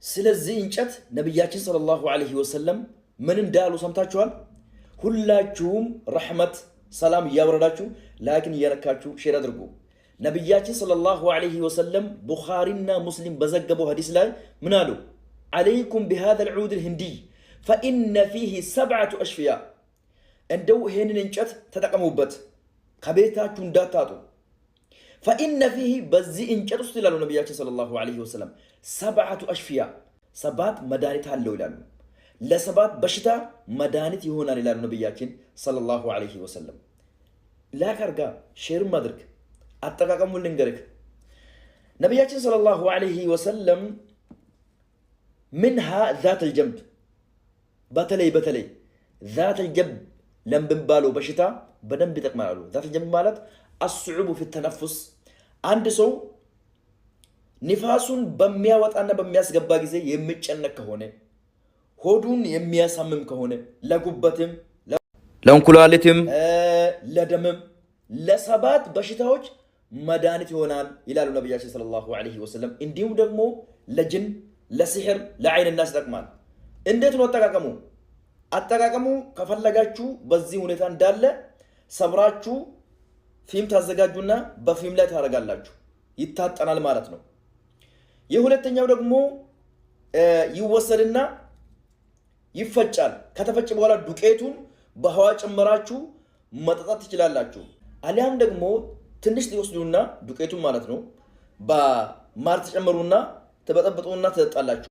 ስለዚህ እንጨት ነብያችን ሰለላሁ ዐለይሂ ወሰለም ምን እንዳሉ ሰምታችኋል? ሁላችሁም ረህመት ሰላም ያወረዳችሁ ላኪን እየነካችሁ ሼር አድርጉ። ነብያችን ሰለላሁ ዐለይሂ ወሰለም ቡኻሪና ሙስሊም በዘገበው ሐዲስ ላይ ምን አሉ? عليكم بهذا العود الهندي فإن فيه 7 أشفياء እንደው ይሄንን እንጨት ተጠቀሙበት ከቤታችሁ እንዳታጡ فإن فيه በዚህ እንጨት ውስጥ ይላሉ ነብያችን ሰለላሁ ዐለይሂ ወሰለም 7 أشفياء 7 መድኃኒት አለው ይላሉ። ለሰባት በሽታ መድኃኒት ይሆናል ይላሉ ነብያችን ሰለላሁ ዐለይሂ ወሰለም። ላካርጋ ሼር ማድረግ አጠቃቀሙን ልንገርክ። ነብያችን ሰለላሁ ዐለይሂ ወሰለም منها ذات الجنب بتلي ذات الجنب لم بنبالو بشتا بدن بتقمالو ذات الجنب مالت الصعوبة في التنفس عند سو نفاسون بمياوات أنا بمياس جباجي زي يمتشنك كهونه هودون يمياس همم كهونه لا قبتهم لا انكلالتهم لا دمم لا سبات بشتاوج مدانة هونان إلى النبي صلى الله عليه وسلم إنديو دمو لجن ለሲህር ለዓይን الناس ተጠቅማል። እንዴት ነው አጠቃቀሙ ከፈለጋችሁ በዚህ ሁኔታ እንዳለ ሰብራችሁ ፊልም ታዘጋጁና በፊልም ላይ ታረጋላችሁ ይታጠናል ማለት ነው። የሁለተኛው ደግሞ ይወሰድና ይፈጫል። ከተፈጨ በኋላ ዱቄቱን በውሃ ጨምራችሁ መጠጣት ትችላላችሁ። አሊያም ደግሞ ትንሽ ትወስዱና ዱቄቱን ማለት ነው በማር ተጨምሩና ተበጠብጡና ተጠጣላችሁ።